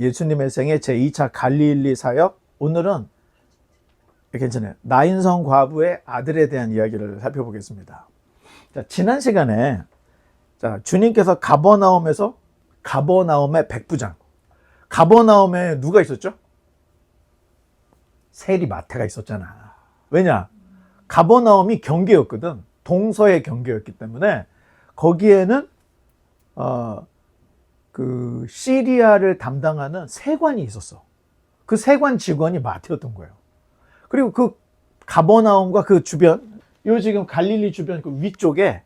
예수님의 생애 제2차 갈릴리 사역. 오늘은 괜찮아요. 나인성 과부의 아들에 대한 이야기를 살펴보겠습니다. 자, 지난 시간에 주님께서 가버나움의 백부장. 가버나움에 누가 있었죠? 세리마태가 있었잖아. 왜냐? 가버나움이 경계였거든. 동서의 경계였기 때문에 거기에는 그 시리아를 담당하는 세관이 있었어. 그 세관 직원이 마태였던 거예요. 그리고 그 가버나움과 그 주변, 요 지금 갈릴리 주변 그 위쪽에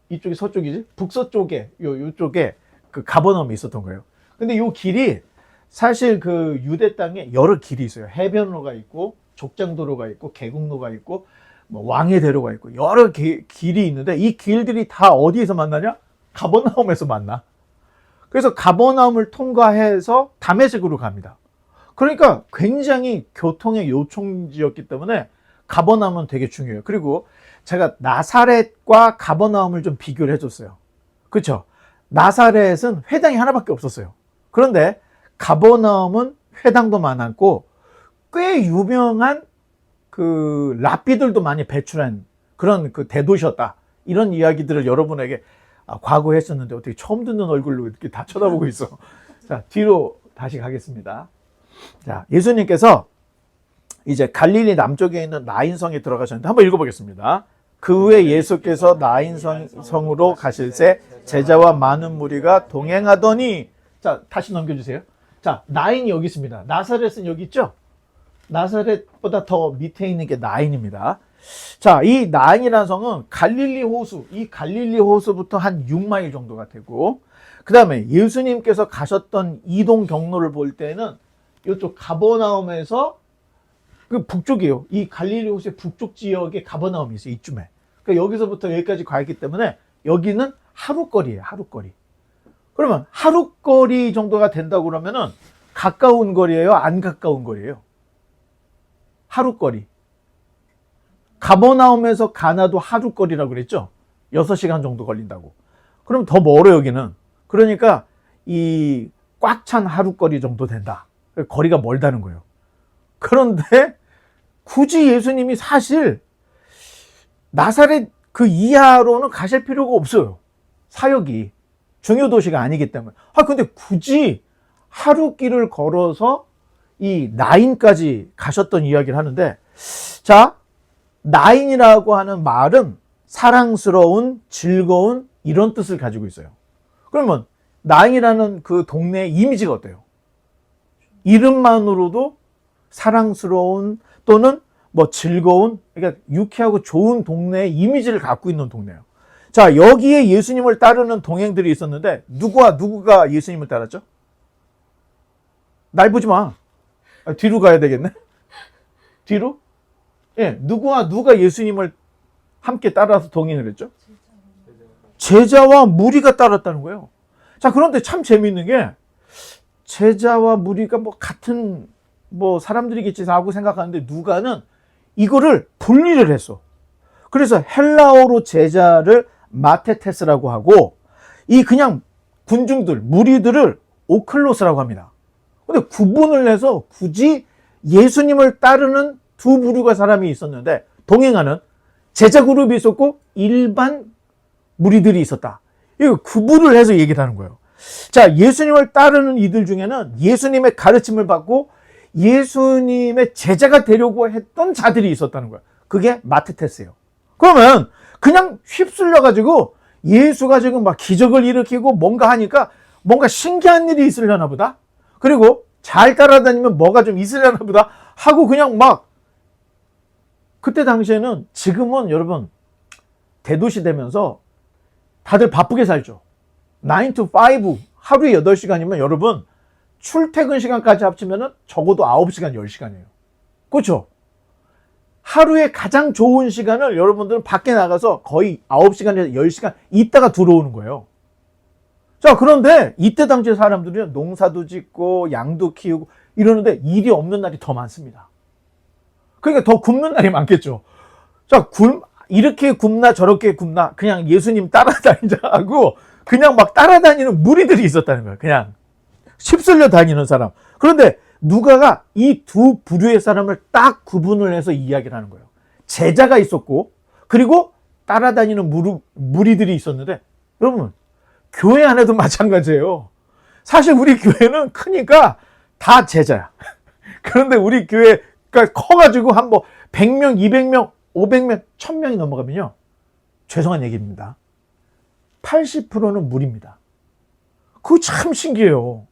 이쪽이 서쪽이지? 북서쪽에 요쪽에 그 가버나움이 있었던 거예요. 근데 요 길이 사실 그 유대 땅에 여러 길이 있어요. 해변로가 있고 족장도로가 있고 계곡로가 있고 뭐 왕의 대로가 있고 여러 길이 있는데 이 길들이 다 어디에서 만나냐? 가버나움에서 만나. 그래서 가버나움을 통과해서 다메섹으로 갑니다. 그러니까 굉장히 교통의 요충지였기 때문에 가버나움은 되게 중요해요. 그리고 제가 나사렛과 가버나움을 좀 비교를 해줬어요. 그렇죠? 나사렛은 회당이 하나밖에 없었어요. 그런데 가버나움은 회당도 많았고 꽤 유명한 그 랍비들도 많이 배출한 그런 그 대도시였다. 이런 이야기들을 여러분에게 과거에 했었는데 어떻게 처음 듣는 얼굴로 이렇게 다 쳐다보고 있어. 자, 뒤로 다시 가겠습니다. 자, 예수님께서 이제 갈릴리 남쪽에 있는 나인성에 들어가셨는데 한번 읽어보겠습니다. 그 후에 예수께서 나인성으로 가실새 제자와 많은 무리가 동행하더니, 자, 다시 넘겨주세요. 자, 나인이 여기 있습니다. 나사렛은 여기 있죠? 나사렛보다 더 밑에 있는 게 나인입니다. 자, 이 나인이라는 성은 갈릴리 호수, 이 갈릴리 호수부터 한 6마일 정도가 되고, 그 다음에 예수님께서 가셨던 이동 경로를 볼 때는 이쪽 가버나움에서 그 북쪽이에요. 이 갈릴리 호수의 북쪽 지역에 가버나움이 있어요. 이쯤에. 그러니까 여기서부터 여기까지 가 있기 때문에 여기는 하루거리예요. 하루거리. 그러면 하루거리 정도가 된다고 그러면은 가까운 거리예요? 안 가까운 거리예요? 하루거리. 가버나움에서 가나도 하루거리라고 그랬죠? 6시간 정도 걸린다고. 그럼 더 멀어요, 여기는. 그러니까 이 꽉 찬 하루거리 정도 된다. 거리가 멀다는 거예요. 그런데 굳이 예수님이 사실 나사렛 그 이하로는 가실 필요가 없어요. 사역이 중요 도시가 아니기 때문에. 근데 굳이 하루길을 걸어서 이 나인까지 가셨던 이야기를 하는데, 자, 나인이라고 하는 말은 사랑스러운, 즐거운 이런 뜻을 가지고 있어요. 그러면 나인이라는 그 동네의 이미지가 어때요? 이름만으로도 사랑스러운 또는 뭐 즐거운, 그러니까 유쾌하고 좋은 동네의 이미지를 갖고 있는 동네예요. 자, 여기에 예수님을 따르는 동행들이 있었는데 누가 예수님을 따랐죠? 날 보지 마. 뒤로 가야 되겠네. 뒤로? 예, 누가 예수님을 함께 따라서 동행을 했죠? 제자와 무리가 따랐다는 거예요. 자, 그런데 참 재미있는 게 제자와 무리가 뭐 같은 뭐 사람들이겠지 하고 생각하는데 누가는 이거를 분리를 했어. 그래서 헬라어로 제자를 마테테스라고 하고 이 그냥 군중들, 무리들을 오클로스라고 합니다. 근데 구분을 해서 굳이 예수님을 따르는 두 부류가 사람이 있었는데 동행하는 제자 그룹이 있었고 일반 무리들이 있었다. 이거 구분을 해서 얘기를 하는 거예요. 자, 예수님을 따르는 이들 중에는 예수님의 가르침을 받고 예수님의 제자가 되려고 했던 자들이 있었다는 거예요. 그게 마테테스예요. 그러면 그냥 휩쓸려가지고 예수가 지금 막 기적을 일으키고 뭔가 하니까 뭔가 신기한 일이 있으려나 보다. 그리고 잘 따라다니면 뭐가 좀 있으려나 보다 하고 그냥 막 그때 당시에는 지금은 여러분 대도시 되면서 다들 바쁘게 살죠. 9 to 5 하루에 8시간이면 여러분 출퇴근 시간까지 합치면 적어도 9시간, 10시간이에요. 그렇죠? 하루에 가장 좋은 시간을 여러분들은 밖에 나가서 거의 9시간에서 10시간 있다가 들어오는 거예요. 자, 그런데 이때 당시에 사람들은 농사도 짓고 양도 키우고 이러는데 일이 없는 날이 더 많습니다. 그러니까 더 굶는 날이 많겠죠. 자, 이렇게 굶나 저렇게 굶나 그냥 예수님 따라다니자 하고 그냥 막 따라다니는 무리들이 있었다는 거야. 그냥 휩쓸려 다니는 사람. 그런데 누가가 이 두 부류의 사람을 딱 구분을 해서 이야기를 하는 거예요. 제자가 있었고, 그리고 따라다니는 무리들이 있었는데, 여러분, 교회 안에도 마찬가지예요. 사실 우리 교회는 크니까 다 제자야. 그런데 우리 교회가 커가지고 한 뭐 100명, 200명, 500명, 1000명이 넘어가면요. 죄송한 얘기입니다. 80%는 무리입니다. 그거 참 신기해요.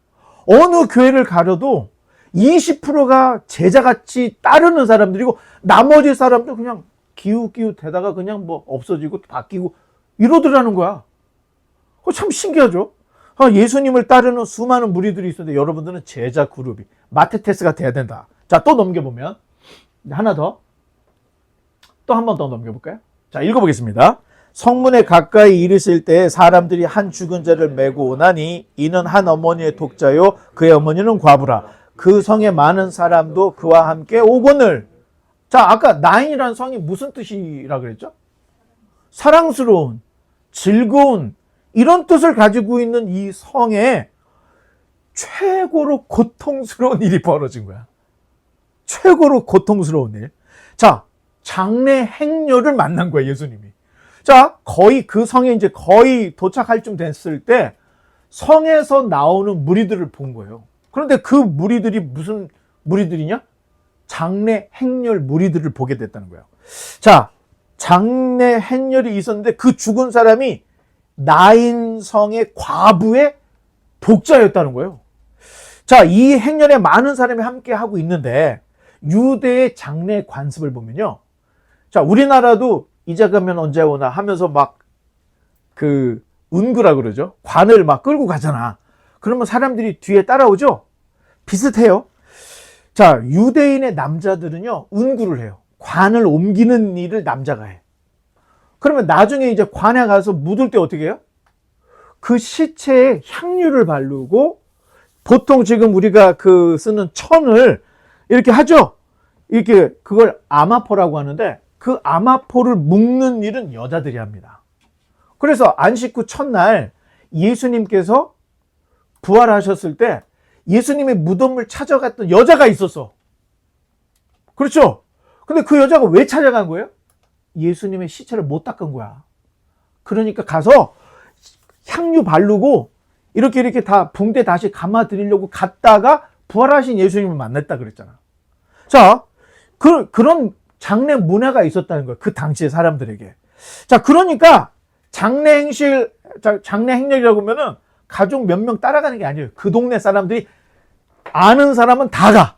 어느 교회를 가려도 20%가 제자같이 따르는 사람들이고 나머지 사람들 그냥 기웃기웃대다가 그냥 뭐 없어지고 바뀌고 이러더라는 거야. 그거 참 신기하죠. 예수님을 따르는 수많은 무리들이 있었는데 여러분들은 제자 그룹이 마테테스가 돼야 된다. 자, 또 넘겨보면 하나 더. 또 한 번 더 넘겨볼까요? 자, 읽어보겠습니다. 성문에 가까이 이르실 때 사람들이 한 죽은 자를 메고 오나니 이는 한 어머니의 독자요 그의 어머니는 과부라. 그 성에 많은 사람도 그와 함께 오거늘. 자, 아까 나인이라는 성이 무슨 뜻이라 그랬죠? 사랑스러운, 즐거운 이런 뜻을 가지고 있는 이 성에 최고로 고통스러운 일이 벌어진 거야. 최고로 고통스러운 일. 자, 장래 행렬을 만난 거야, 예수님이. 자, 거의 그 성에 이제 거의 도착할 쯤 됐을 때 성에서 나오는 무리들을 본 거예요. 그런데 그 무리들이 무슨 무리들이냐? 장래 행렬 무리들을 보게 됐다는 거예요. 자, 장래 행렬이 있었는데 그 죽은 사람이 나인성의 과부의 독자였다는 거예요. 자, 이 행렬에 많은 사람이 함께 하고 있는데 유대의 장례 관습을 보면요. 자, 우리나라도 이제 가면 언제 오나 하면서 막 그 운구라 그러죠. 관을 막 끌고 가잖아. 그러면 사람들이 뒤에 따라오죠. 비슷해요. 자, 유대인의 남자들은요, 운구를 해요. 관을 옮기는 일을 남자가 해. 그러면 나중에 이제 관에 가서 묻을 때 어떻게 해요? 그 시체에 향유를 바르고 보통 지금 우리가 그 쓰는 천을 이렇게 하죠. 이렇게 그걸 아마포라고 하는데 그 아마포를 묶는 일은 여자들이 합니다. 그래서 안식 후 첫날 예수님께서 부활하셨을 때 예수님의 무덤을 찾아갔던 여자가 있었어. 그렇죠? 근데 그 여자가 왜 찾아간 거예요? 예수님의 시체를 못 닦은 거야. 그러니까 가서 향유 바르고 이렇게 다 붕대 다시 감아 드리려고 갔다가 부활하신 예수님을 만났다 그랬잖아. 자, 그런 장례 문화가 있었다는 거예요. 그 당시의 사람들에게. 자, 그러니까 장례 행렬이라고 하면은 가족 몇 명 따라가는 게 아니에요. 그 동네 사람들이 아는 사람은 다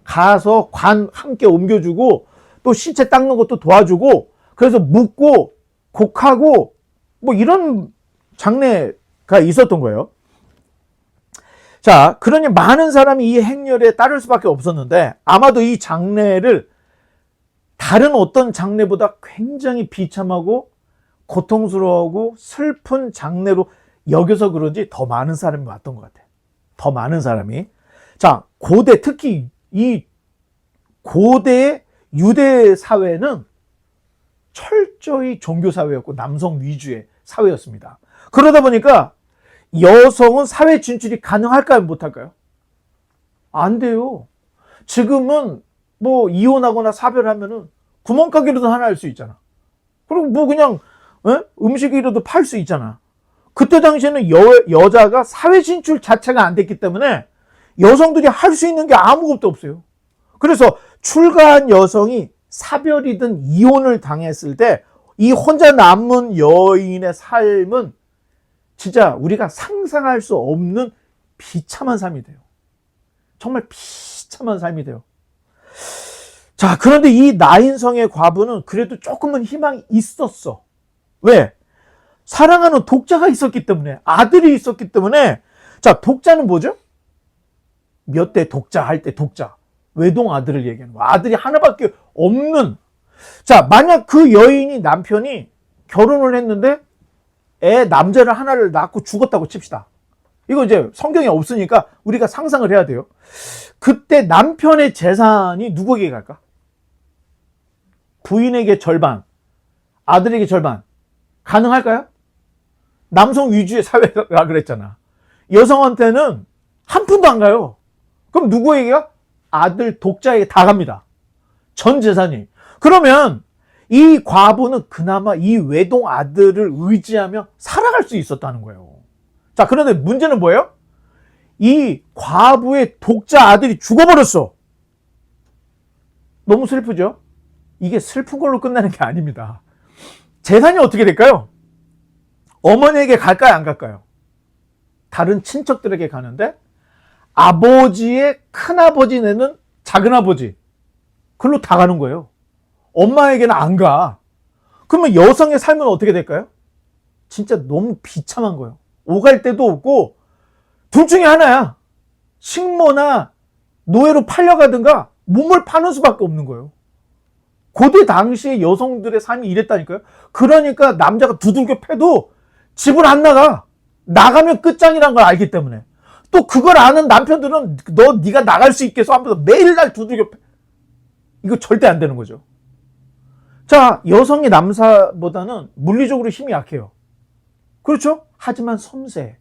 가서 관 함께 옮겨주고 또 시체 닦는 것도 도와주고 그래서 묻고 곡하고 뭐 이런 장례가 있었던 거예요. 자, 그러니 많은 사람이 이 행렬에 따를 수밖에 없었는데 아마도 이 장례를 다른 어떤 장례보다 굉장히 비참하고 고통스러워하고 슬픈 장례로 여겨서 그런지 더 많은 사람이 왔던 것 같아요. 더 많은 사람이. 자, 고대, 특히 이 고대의 유대 사회는 철저히 종교 사회였고 남성 위주의 사회였습니다. 그러다 보니까 여성은 사회 진출이 가능할까요? 못할까요? 안 돼요. 지금은 뭐 이혼하거나 사별하면은 구멍가게로도 하나 할 수 있잖아. 그리고 뭐 그냥 음식이라도 팔 수 있잖아. 그때 당시에는 여자가 사회 진출 자체가 안 됐기 때문에 여성들이 할 수 있는 게 아무것도 없어요. 그래서 출가한 여성이 사별이든 이혼을 당했을 때 이 혼자 남은 여인의 삶은 진짜 우리가 상상할 수 없는 비참한 삶이 돼요. 정말 비참한 삶이 돼요. 자, 그런데 이 나인성의 과부는 그래도 조금은 희망이 있었어. 왜? 사랑하는 독자가 있었기 때문에, 아들이 있었기 때문에. 자, 독자는 뭐죠? 몇 대 독자 할 때 독자. 외동 아들을 얘기하는 거야. 아들이 하나밖에 없는. 자, 만약 그 여인이 남편이 결혼을 했는데 남자를 하나를 낳고 죽었다고 칩시다. 이거 이제 성경에 없으니까 우리가 상상을 해야 돼요. 그때 남편의 재산이 누구에게 갈까? 부인에게 절반, 아들에게 절반. 가능할까요? 남성 위주의 사회라 그랬잖아. 여성한테는 한 푼도 안 가요. 그럼 누구에게가? 아들 독자에게 다 갑니다. 전 재산이. 그러면 이 과부는 그나마 이 외동 아들을 의지하며 살아갈 수 있었다는 거예요. 자, 그런데 문제는 뭐예요? 이 과부의 독자 아들이 죽어버렸어. 너무 슬프죠? 이게 슬픈 걸로 끝나는 게 아닙니다. 재산이 어떻게 될까요? 어머니에게 갈까요, 안 갈까요? 다른 친척들에게 가는데 아버지의 큰아버지 내는 작은아버지, 그걸로 다 가는 거예요. 엄마에게는 안 가. 그러면 여성의 삶은 어떻게 될까요? 진짜 너무 비참한 거예요. 오갈 데도 없고 둘 중에 하나야. 식모나 노예로 팔려가든가 몸을 파는 수밖에 없는 거예요. 고대 당시의 여성들의 삶이 이랬다니까요. 그러니까 남자가 두들겨 패도 집을 안 나가. 나가면 끝장이란 걸 알기 때문에. 또 그걸 아는 남편들은 네가 나갈 수 있겠어 하면서 매일 날 두들겨 패. 이거 절대 안 되는 거죠. 자, 여성이 남사보다는 물리적으로 힘이 약해요. 그렇죠? 하지만 섬세해.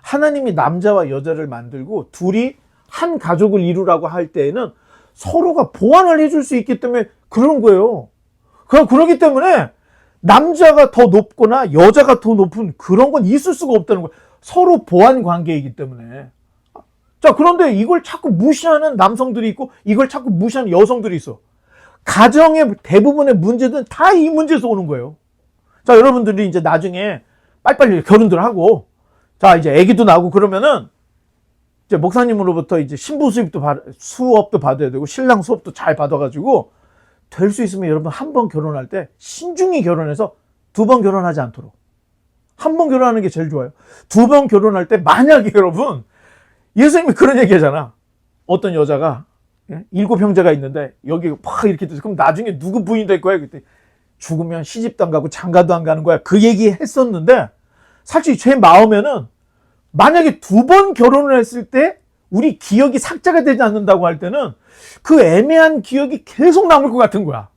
하나님이 남자와 여자를 만들고 둘이 한 가족을 이루라고 할 때에는 서로가 보완을 해줄 수 있기 때문에 그런 거예요. 그렇기 때문에 남자가 더 높거나 여자가 더 높은 그런 건 있을 수가 없다는 거예요. 서로 보완 관계이기 때문에. 자, 그런데 이걸 자꾸 무시하는 남성들이 있고 이걸 자꾸 무시하는 여성들이 있어. 가정의 대부분의 문제는 다 이 문제에서 오는 거예요. 자, 여러분들이 이제 나중에 빨리빨리 결혼들 하고, 자, 이제 아기도 나고 그러면은 이제 목사님으로부터 이제 신부 수업도 받아야 되고 신랑 수업도 잘 받아가지고 될 수 있으면 여러분 한 번 결혼할 때 신중히 결혼해서 두 번 결혼하지 않도록. 한 번 결혼하는 게 제일 좋아요. 두 번 결혼할 때 만약에 여러분, 예수님이 그런 얘기 하잖아. 어떤 여자가 7 형제가 있는데 여기 막 이렇게 돼서 그럼 나중에 누구 부인이 될 거야? 그때 죽으면 시집도 안 가고 장가도 안 가는 거야. 그 얘기 했었는데 사실 제 마음에는 만약에 2번 결혼을 했을 때 우리 기억이 삭제가 되지 않는다고 할 때는 그 애매한 기억이 계속 남을 것 같은 거야.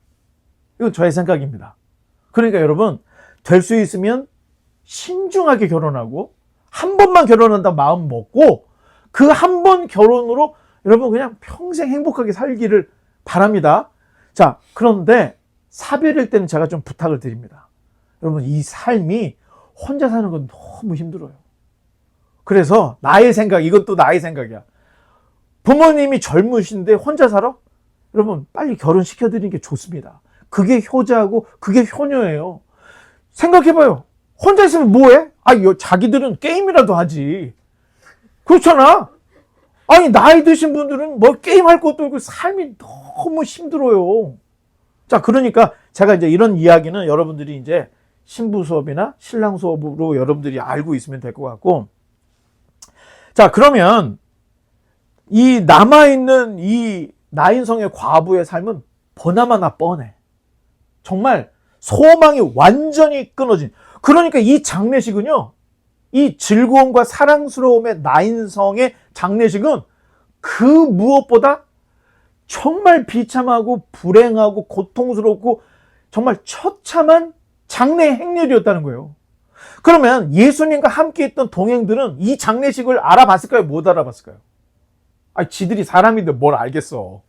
이건 저의 생각입니다. 그러니까 여러분, 될 수 있으면 신중하게 결혼하고 한 번만 결혼한다 마음 먹고 그 한 번 결혼으로 여러분 그냥 평생 행복하게 살기를 바랍니다. 자, 그런데 사별일 때는 제가 좀 부탁을 드립니다. 여러분, 이 삶이 혼자 사는 건 너무 힘들어요. 그래서 나의 생각, 이것도 나의 생각이야. 부모님이 젊으신데 혼자 살아? 여러분, 빨리 결혼시켜드리는 게 좋습니다. 그게 효자고 그게 효녀예요. 생각해봐요. 혼자 있으면 뭐해? 자기들은 게임이라도 하지. 그렇잖아. 아니, 나이 드신 분들은 뭐 게임할 것도 없고 삶이 너무 힘들어요. 자, 그러니까 제가 이제 이런 이야기는 여러분들이 이제 신부 수업이나 신랑 수업으로 여러분들이 알고 있으면 될 것 같고, 자, 그러면 이 남아있는 이 나인성의 과부의 삶은 보나마나 뻔해. 정말 소망이 완전히 끊어진. 그러니까 이 장례식은요, 이 즐거움과 사랑스러움의 나인성의 장례식은 그 무엇보다 정말 비참하고 불행하고 고통스럽고 정말 처참한 장례 행렬이었다는 거예요. 그러면 예수님과 함께 했던 동행들은 이 장례식을 알아봤을까요? 못 알아봤을까요? 지들이 사람인데 뭘 알겠어.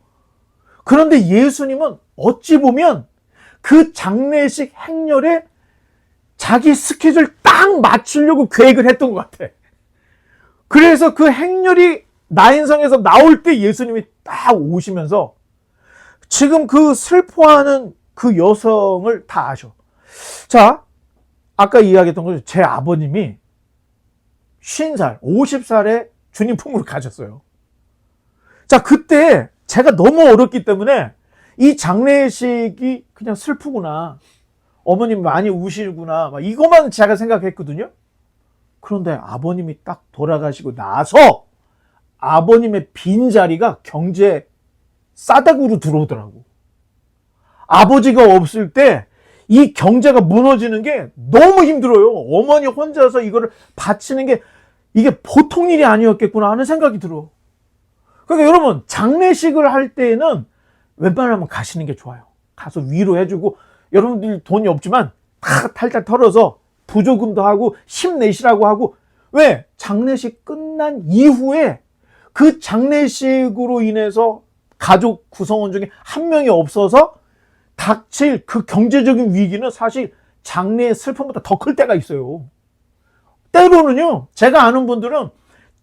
그런데 예수님은 어찌 보면 그 장례식 행렬에 자기 스케줄 딱 맞추려고 계획을 했던 것 같아. 그래서 그 행렬이 나인성에서 나올 때 예수님이 딱 오시면서 지금 그 슬퍼하는 그 여성을 다 아셔. 자, 아까 이야기했던 거죠. 제 아버님이 50살, 50살에 주님 품으로 가셨어요. 자, 그때 제가 너무 어렸기 때문에 이 장례식이 그냥 슬프구나. 어머님 많이 우시구나. 이것만 제가 생각했거든요. 그런데 아버님이 딱 돌아가시고 나서 아버님의 빈자리가 경제 싸닥으로 들어오더라고. 아버지가 없을 때 이 경제가 무너지는 게 너무 힘들어요. 어머니 혼자서 이거를 바치는 게 이게 보통 일이 아니었겠구나 하는 생각이 들어. 그러니까 여러분, 장례식을 할 때에는 웬만하면 가시는 게 좋아요. 가서 위로해주고, 여러분들 돈이 없지만 다 탈탈 털어서 부조금도 하고 힘내시라고 하고, 왜? 장례식 끝난 이후에 그 장례식으로 인해서 가족 구성원 중에 한 명이 없어서 닥칠 그 경제적인 위기는 사실 장례의 슬픔보다 더 클 때가 있어요. 때로는요, 제가 아는 분들은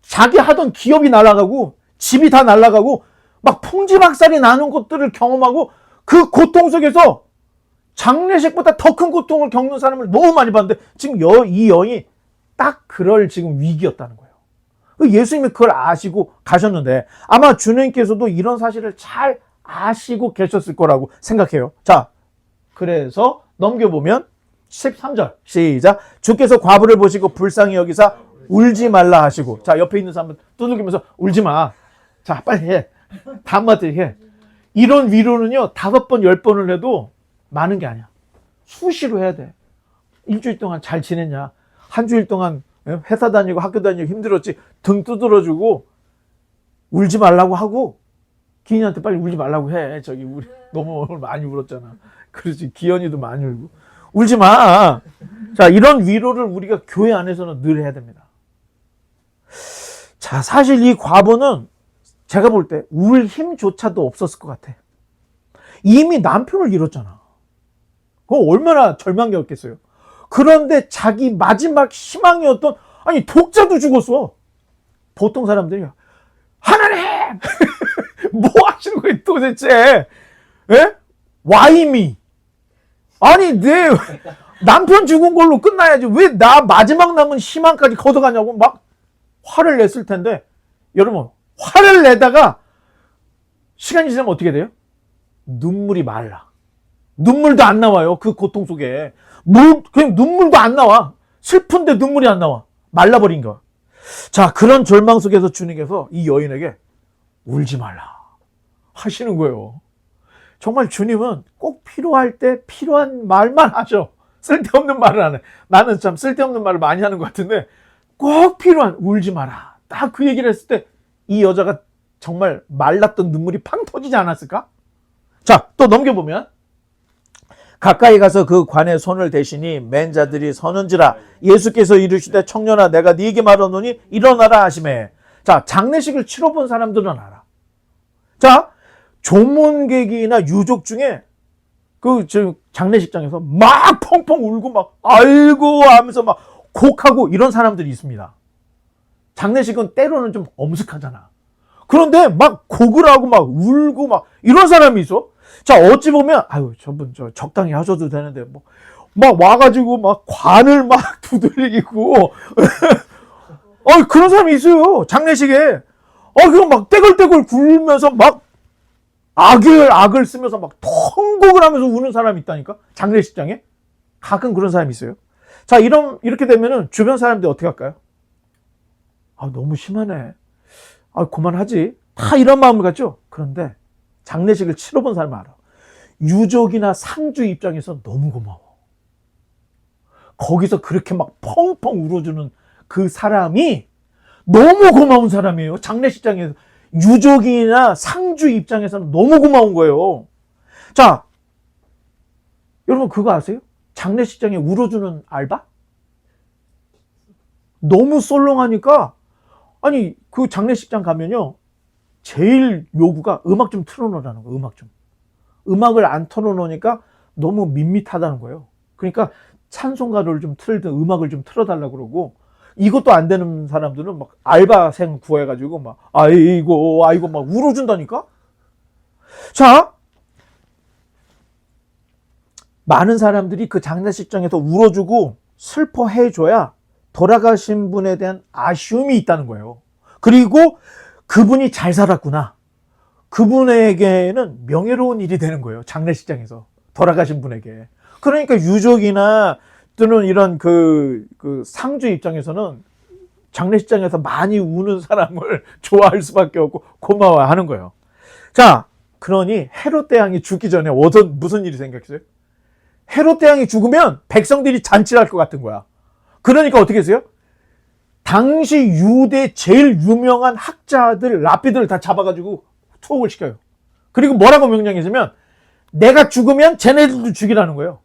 자기 하던 기업이 날아가고 집이 다 날아가고 막 풍지박살이 나는 것들을 경험하고 그 고통 속에서 장례식보다 더 큰 고통을 겪는 사람을 너무 많이 봤는데, 지금 이 여인이 딱 그럴 지금 위기였다는 거예요. 예수님이 그걸 아시고 가셨는데, 아마 주님께서도 이런 사실을 잘 아시고 계셨을 거라고 생각해요. 자, 그래서 넘겨보면 13절 시작. 주께서 과부를 보시고 불쌍히 여기사 울지 말라 하시고. 자, 옆에 있는 사람은 두들기면서 울지 마. 자, 빨리 해. 다음마디 해. 이런 위로는요, 5번, 10번을 해도 많은 게 아니야. 수시로 해야 돼. 일주일 동안 잘 지냈냐? 한 주일 동안 회사 다니고 학교 다니고 힘들었지? 등 두드려주고 울지 말라고 하고, 기인한테 빨리 울지 말라고 해. 저기 우리 너무 오늘 많이 울었잖아. 그렇지. 기현이도 많이 울고. 울지 마. 자, 이런 위로를 우리가 교회 안에서는 늘 해야 됩니다. 자, 사실 이 과부는 제가 볼 때 울 힘조차도 없었을 것 같아. 이미 남편을 잃었잖아. 그거 얼마나 절망이었겠어요. 그런데 자기 마지막 희망이었던, 아니, 독자도 죽었어. 보통 사람들이 하나님 뭐 하시는 거예요 도대체? 예? 와이미. 아니, 내 남편 죽은 걸로 끝나야지 왜 나 마지막 남은 희망까지 걷어가냐고 막 화를 냈을 텐데, 여러분, 화를 내다가 시간이 지나면 어떻게 돼요? 눈물이 말라. 눈물도 안 나와요. 그 고통 속에. 그냥 눈물도 안 나와. 슬픈데 눈물이 안 나와. 말라버린 거. 자, 그런 절망 속에서 주님께서 이 여인에게 울지 말라 하시는 거예요. 정말 주님은 꼭 필요할 때 필요한 말만 하셔. 쓸데없는 말을 안 해. 나는 참 쓸데없는 말을 많이 하는 것 같은데, 꼭 필요한 울지 마라. 딱 그 얘기를 했을 때 이 여자가 정말 말랐던 눈물이 팡 터지지 않았을까? 자, 또 넘겨보면, 가까이 가서 그 관에 손을 대시니 맨 자들이 서는지라. 예수께서 이르시되 청년아 내가 네게 말하노니 일어나라 하시매. 자, 장례식을 치러본 사람들은 알아. 자, 조문객이나 유족 중에 그 장례식장에서 막 펑펑 울고 막 아이고 하면서 막 곡하고 이런 사람들이 있습니다. 장례식은 때로는 좀 엄숙하잖아. 그런데 막 곡을 하고 막 울고 막 이런 사람이 있어. 자, 어찌 보면 아유, 저분 적당히 하셔도 되는데 뭐 막 와가지고 막 관을 막 두들기고 그런 사람이 있어요. 장례식에. 그럼 막 떼글떼글 굴면서 막 악을 쓰면서 막 통곡을 하면서 우는 사람이 있다니까. 장례식장에. 가끔 그런 사람이 있어요. 자, 이렇게 되면은 주변 사람들이 어떻게 할까요? 너무 심하네. 그만하지. 다 이런 마음을 갖죠. 그런데 장례식을 치러본 사람은 알아. 유족이나 상주 입장에서 너무 고마워. 거기서 그렇게 막 펑펑 울어주는 그 사람이 너무 고마운 사람이에요. 장례식장에서. 유족이나 상주 입장에서는 너무 고마운 거예요. 자, 여러분 그거 아세요? 장례식장에 울어주는 알바? 너무 썰렁하니까, 아니, 그 장례식장 가면요, 제일 요구가 음악 좀 틀어놓으라는 거예요. 음악을 안 틀어놓으니까 너무 밋밋하다는 거예요. 그러니까 찬송가를 좀 틀든 음악을 좀 틀어달라고 그러고, 이것도 안 되는 사람들은 막 알바생 구해가지고 막 아이고 막 울어준다니까. 자, 많은 사람들이 그 장례식장에서 울어주고 슬퍼해줘야 돌아가신 분에 대한 아쉬움이 있다는 거예요. 그리고 그분이 잘 살았구나. 그분에게는 명예로운 일이 되는 거예요. 장례식장에서 돌아가신 분에게. 그러니까 유족이나 또는 이런 그 상주 입장에서는 장례식장에서 많이 우는 사람을 좋아할 수밖에 없고 고마워하는 거예요. 자, 그러니 헤롯 대왕이 죽기 전에 무슨 일이 생겼어요? 헤롯 대왕이 죽으면 백성들이 잔치를 할 것 같은 거야. 그러니까 어떻게 했어요? 당시 유대 제일 유명한 학자들, 랍비들을 다 잡아가지고 투옥을 시켜요. 그리고 뭐라고 명령했으면, 내가 죽으면 쟤네들도 죽이라는 거예요.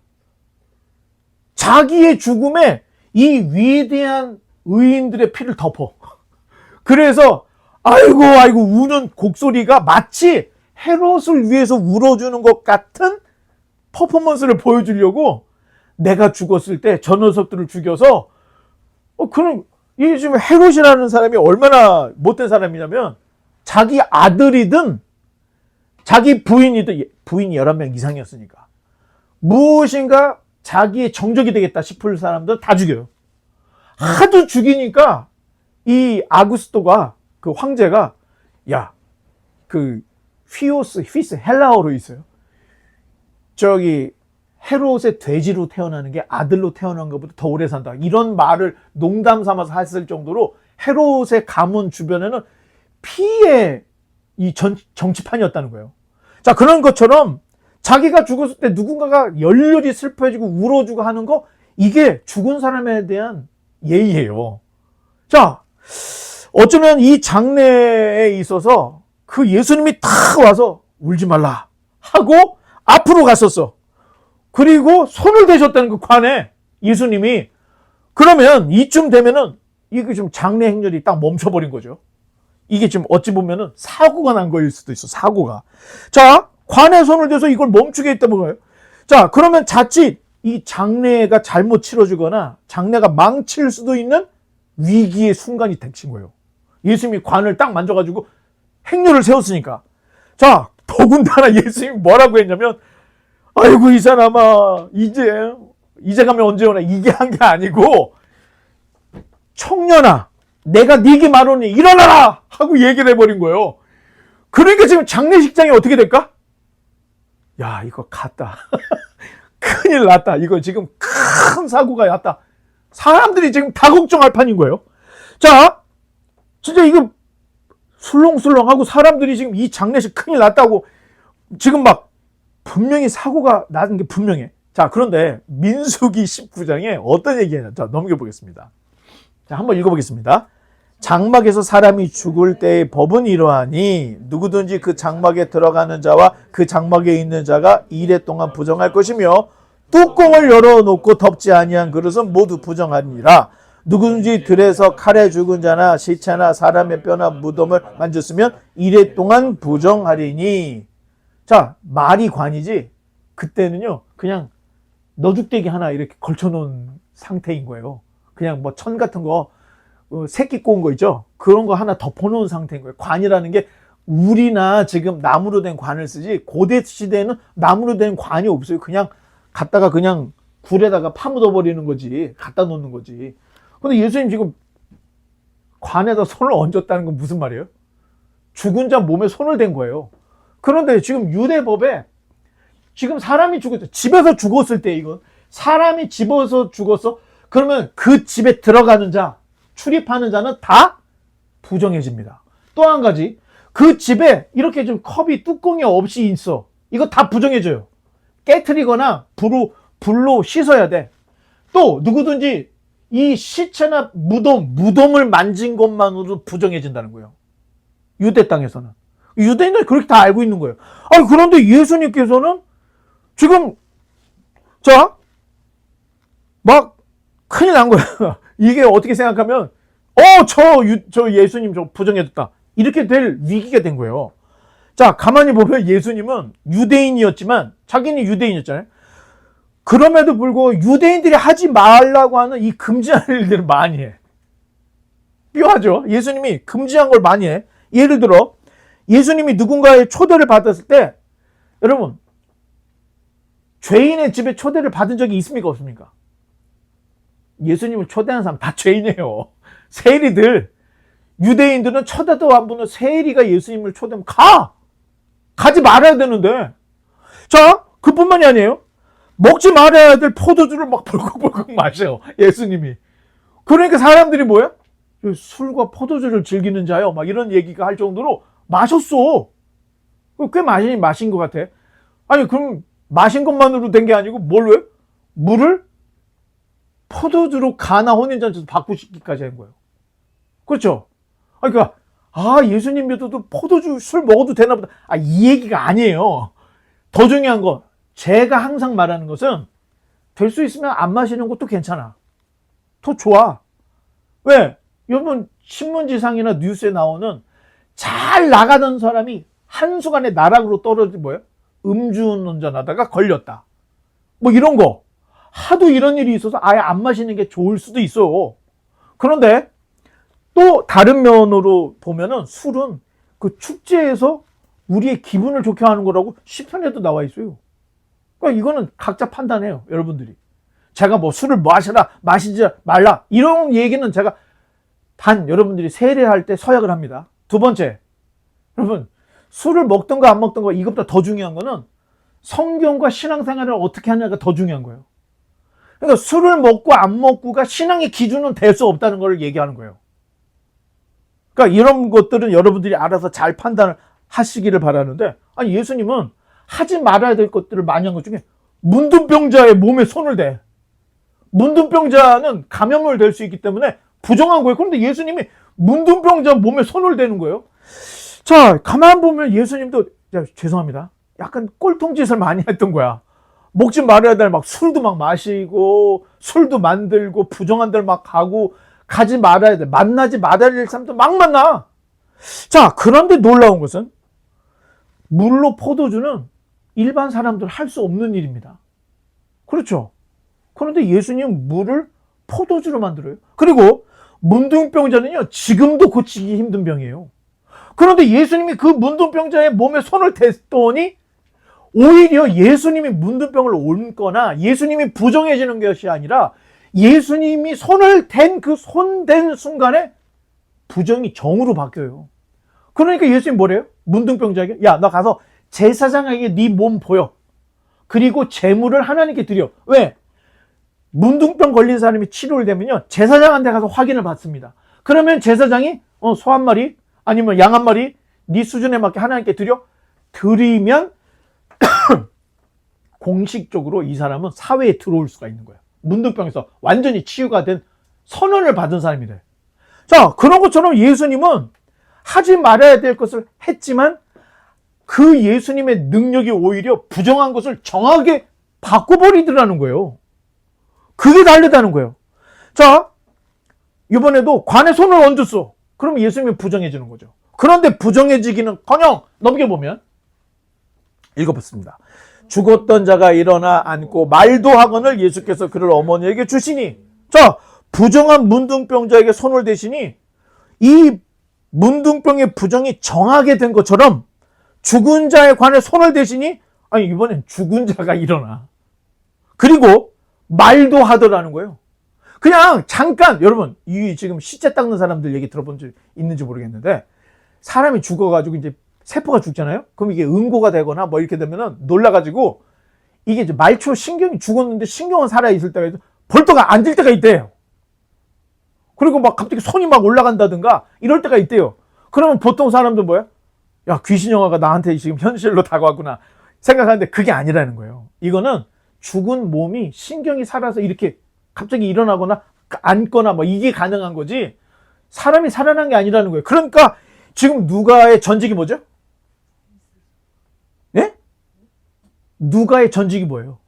자기의 죽음에 이 위대한 의인들의 피를 덮어. 그래서 아이고 아이고 우는 곡소리가 마치 헤롯을 위해서 울어주는 것 같은 퍼포먼스를 보여주려고 내가 죽었을 때 저 녀석들을 죽여서 그럼 이 지금 헤롯이라는 사람이 얼마나 못된 사람이냐면 자기 아들이든 자기 부인이든 부인이 11명 이상이었으니까 무엇인가 자기의 정적이 되겠다 싶을 사람들 다 죽여요. 하도 죽이니까 이 아구스토가 그 황제가 야 그 휘스 헬라어로 있어요. 저기 헤롯의 돼지로 태어나는 게 아들로 태어난 것보다 더 오래 산다. 이런 말을 농담 삼아서 했을 정도로 헤롯의 가문 주변에는 피의 이 정치판이었다는 거예요. 자, 그런 것처럼 자기가 죽었을 때 누군가가 열렬히 슬퍼해지고 울어주고 하는 거 이게 죽은 사람에 대한 예의예요. 자, 어쩌면 이 장례에 있어서 그 예수님이 탁 와서 울지 말라 하고 앞으로 갔었어. 그리고 손을 대셨다는 그 관에 예수님이. 그러면 이쯤 되면은 이게 좀 장례 행렬이 딱 멈춰버린 거죠. 이게 지금 어찌 보면은 사고가 난 거일 수도 있어. 사고가. 자, 관에 손을 대서 이걸 멈추게 했다는 거예요. 자, 그러면 자칫 이 장례가 잘못 치러지거나 장례가 망칠 수도 있는 위기의 순간이 닥친 거예요. 예수님이 관을 딱 만져가지고 행렬을 세웠으니까. 자, 더군다나 예수님이 뭐라고 했냐면 아이고 이 사람아 이제 가면 언제 오나 이게 한 게 아니고 청년아 내가 네게 말하니 일어나라 하고 얘기를 해버린 거예요. 그러니까 지금 장례식장이 어떻게 될까? 야 이거 갔다. 큰일 났다. 이거 지금 큰 사고가 났다. 사람들이 지금 다 걱정할 판인 거예요. 자 진짜 이거 술렁술렁하고 사람들이 지금 이 장례식 큰일 났다고 지금 막 분명히 사고가 나는 게 분명해. 자, 그런데 민수기 19장에 어떤 얘기냐. 자, 넘겨보겠습니다. 자, 한번 읽어보겠습니다. 장막에서 사람이 죽을 때의 법은 이러하니 누구든지 그 장막에 들어가는 자와 그 장막에 있는 자가 이래 동안 부정할 것이며 뚜껑을 열어놓고 덮지 아니한 그릇은 모두 부정하니라. 누구든지 들에서 칼에 죽은 자나 시체나 사람의 뼈나 무덤을 만졌으면 이래 동안 부정하리니. 자, 말이 관이지 그때는요 그냥 너죽대기 하나 이렇게 걸쳐놓은 상태인 거예요. 그냥 뭐 천 같은 거 새끼 꼬은 거 있죠? 그런 거 하나 덮어놓은 상태인 거예요. 관이라는 게 우리나 지금 나무로 된 관을 쓰지 고대 시대에는 나무로 된 관이 없어요. 그냥 갖다가 그냥 굴에다가 파묻어 버리는 거지. 갖다 놓는 거지. 근데 예수님 지금 관에다 손을 얹었다는 건 무슨 말이에요? 죽은 자 몸에 손을 댄 거예요. 그런데 지금 유대법에 지금 사람이 죽었죠. 집에서 죽었을 때 이건 사람이 집에서 죽었어. 그러면 그 집에 들어가는 자, 출입하는 자는 다 부정해집니다. 또 한 가지, 그 집에 이렇게 좀 컵이 뚜껑이 없이 있어. 이거 다 부정해져요. 깨트리거나 불로 씻어야 돼. 또 누구든지 이 시체나 무덤을 만진 것만으로도 부정해진다는 거예요. 유대 땅에서는. 유대인들이 그렇게 다 알고 있는 거예요. 아니, 그런데 예수님께서는 지금, 자, 막 큰일 난 거야. 이게 어떻게 생각하면, 저 예수님 저 부정해줬다. 이렇게 될 위기가 된 거예요. 자, 가만히 보면 예수님은 유대인이었지만, 자기는 유대인이었잖아요. 그럼에도 불구하고 유대인들이 하지 말라고 하는 이 금지하는 일들을 많이 해. 묘하죠? 예수님이 금지한 걸 많이 해. 예를 들어, 예수님이 누군가의 초대를 받았을 때, 여러분, 죄인의 집에 초대를 받은 적이 있습니까? 없습니까? 예수님을 초대한 사람 다 죄인이에요. 세리들, 유대인들은 쳐다도 안 보는 세리가 예수님을 초대하면 가지 말아야 되는데. 자, 그뿐만이 아니에요. 먹지 말아야 될 포도주를 막 벌컥벌컥 마셔요. 예수님이. 그러니까 사람들이 뭐야? 술과 포도주를 즐기는 자요. 막 이런 얘기가 할 정도로 마셨어. 꽤 마신 것 같아. 아니, 그럼 마신 것만으로 된 게 아니고 뭘 왜? 물을 포도주로 가나 혼인잔치에서 바꾸시기까지 한 거예요. 그렇죠? 그러니까 예수님 믿어도 포도주 술 먹어도 되나 보다. 이 얘기가 아니에요. 더 중요한 건 제가 항상 말하는 것은 될 수 있으면 안 마시는 것도 괜찮아. 더 좋아. 왜? 여러분 신문지상이나 뉴스에 나오는 잘 나가던 사람이 한순간에 나락으로 떨어진 뭐예요? 음주운전하다가 걸렸다. 뭐 이런 거. 하도 이런 일이 있어서 아예 안 마시는 게 좋을 수도 있어요. 그런데 또 다른 면으로 보면은 술은 그 축제에서 우리의 기분을 좋게 하는 거라고 시편에도 나와 있어요. 그러니까 이거는 각자 판단해요, 여러분들이. 제가 뭐 술을 마셔라, 마시지 말라 이런 얘기는 제가 단 여러분들이 세례할 때 서약을 합니다. 두 번째, 여러분 술을 먹던가 안 먹던가 이것보다 더 중요한 거는 성경과 신앙생활을 어떻게 하냐가 더 중요한 거예요. 그러니까 술을 먹고 안 먹고가 신앙의 기준은 될 수 없다는 걸 얘기하는 거예요. 그러니까 이런 것들은 여러분들이 알아서 잘 판단을 하시기를 바라는데, 아니 예수님은 하지 말아야 될 것들을 많이 한 것 중에 문둥병자의 몸에 손을 대. 문둥병자는 감염을 될 수 있기 때문에 부정한 거예요. 그런데 예수님이 문둥병자 몸에 손을 대는 거예요. 자, 가만 보면 예수님도, 야, 죄송합니다, 약간 꼴통짓을 많이 했던 거야. 먹지 말아야 될 막 술도 막 마시고 술도 만들고 부정한 데를 막 가고, 가지 말아야 돼, 만나지 말아야 될 사람도 막 만나. 자, 그런데 놀라운 것은 물로 포도주는 일반 사람들 할 수 없는 일입니다. 그렇죠? 그런데 예수님 물을 포도주로 만들어요. 그리고 문둥병자는요, 지금도 고치기 힘든 병이에요. 그런데 예수님이 그 문둥병자의 몸에 손을 댔더니 오히려 예수님이 문둥병을 옮거나 예수님이 부정해지는 것이 아니라 예수님이 손을 댄 그 손 댄 순간에 부정이 정으로 바뀌어요. 그러니까 예수님 뭐래요? 문둥병자에게, 야, 너 가서 제사장에게 네 몸 보여. 그리고 제물을 하나님께 드려. 왜? 문둥병 걸린 사람이 치료를 되면요, 제사장한테 가서 확인을 받습니다. 그러면 제사장이 소 한 마리 아니면 양 한 마리 네 수준에 맞게 하나님께 드리면 공식적으로 이 사람은 사회에 들어올 수가 있는 거예요. 문둥병에서 완전히 치유가 된 선언을 받은 사람이 돼. 자, 그런 것처럼 예수님은 하지 말아야 될 것을 했지만 그 예수님의 능력이 오히려 부정한 것을 정하게 바꿔버리더라는 거예요. 그게 다르다는 거예요. 자, 이번에도 관에 손을 얹었어. 그럼 예수님이 부정해지는 거죠. 그런데 부정해지기는커녕 넘겨보면 읽어봤습니다. 죽었던 자가 일어나 앉고 말도 하거늘 예수께서 그를 어머니에게 주시니, 자, 부정한 문둥병자에게 손을 대시니 이 문둥병의 부정이 정하게 된 것처럼 죽은 자의 관에 손을 대시니, 아니 이번엔 죽은 자가 일어나. 그리고 말도 하더라는 거예요. 그냥 잠깐, 여러분 이 지금 시체 닦는 사람들 얘기 들어본 적 있는지 모르겠는데, 사람이 죽어가지고 이제 세포가 죽잖아요. 그럼 이게 응고가 되거나 뭐 이렇게 되면은 놀라가지고 이게 이제 말초 신경이 죽었는데 신경은 살아있을 때가 있고 벌떡 앉을 때가 있대요. 그리고 막 갑자기 손이 막 올라간다든가 이럴 때가 있대요. 그러면 보통 사람들 뭐야? 야, 귀신 영화가 나한테 지금 현실로 다가왔구나 생각하는데 그게 아니라는 거예요. 이거는 죽은 몸이 신경이 살아서 이렇게 갑자기 일어나거나 앉거나 뭐 이게 가능한 거지, 사람이 살아난 게 아니라는 거예요. 그러니까 지금 누가의 전직이 뭐죠? 예? 누가의 전직이 뭐예요?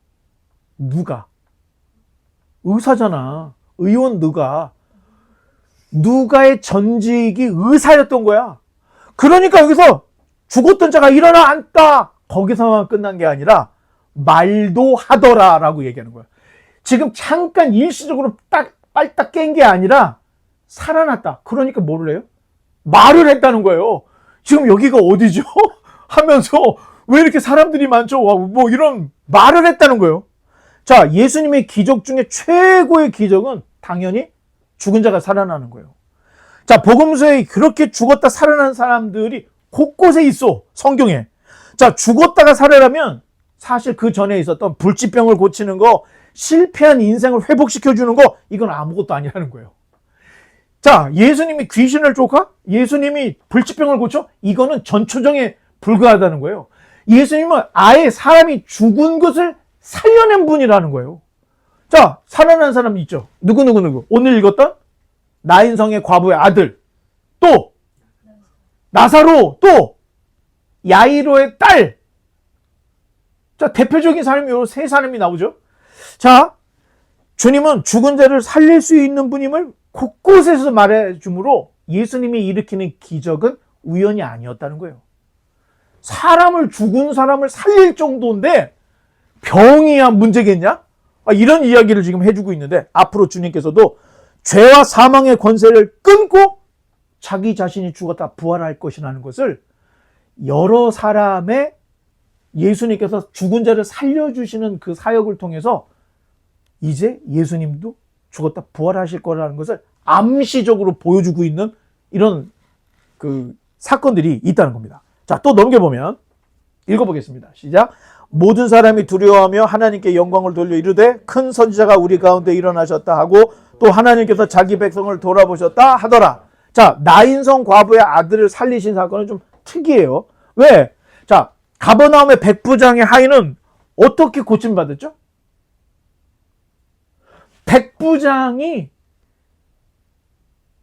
누가? 의사잖아. 의원 누가의 전직이 의사였던 거야. 그러니까 여기서 죽었던 자가 일어나 앉다 거기서만 끝난 게 아니라 말도 하더라 라고 얘기하는 거야. 지금 잠깐 일시적으로 빨딱 깬 게 아니라 살아났다. 그러니까 뭐를 해요? 말을 했다는 거예요. 지금 여기가 어디죠? 하면서 왜 이렇게 사람들이 많죠? 뭐 이런 말을 했다는 거예요. 자, 예수님의 기적 중에 최고의 기적은 당연히 죽은 자가 살아나는 거예요. 자, 복음서에 그렇게 죽었다 살아난 사람들이 곳곳에 있어, 성경에. 자, 죽었다가 살아나면 사실 그 전에 있었던 불치병을 고치는 거, 실패한 인생을 회복시켜주는 거, 이건 아무것도 아니라는 거예요. 자, 예수님이 귀신을 쫓아? 예수님이 불치병을 고쳐? 이거는 전초정에 불과하다는 거예요. 예수님은 아예 사람이 죽은 것을 살려낸 분이라는 거예요. 자, 살아난 사람이 있죠. 누구. 오늘 읽었던 나인성의 과부의 아들, 또 나사로, 또 야이로의 딸. 자, 대표적인 사람이 요 세 사람이 나오죠. 자, 주님은 죽은 자를 살릴 수 있는 분임을 곳곳에서 말해주므로 예수님이 일으키는 기적은 우연이 아니었다는 거예요. 죽은 사람을 살릴 정도인데 병이야 문제겠냐? 이런 이야기를 지금 해주고 있는데, 앞으로 주님께서도 죄와 사망의 권세를 끊고 자기 자신이 죽었다 부활할 것이라는 것을 여러 사람의 예수님께서 죽은 자를 살려주시는 그 사역을 통해서 이제 예수님도 죽었다 부활하실 거라는 것을 암시적으로 보여주고 있는 이런 그 사건들이 있다는 겁니다. 자, 또 넘겨보면 읽어보겠습니다. 시작. 모든 사람이 두려워하며 하나님께 영광을 돌려 이르되 큰 선지자가 우리 가운데 일어나셨다 하고 또 하나님께서 자기 백성을 돌아보셨다 하더라. 자, 나인성 과부의 아들을 살리신 사건은 좀 특이해요. 왜? 자, 가버나움의 백부장의 하인은 어떻게 고침받았죠? 백부장이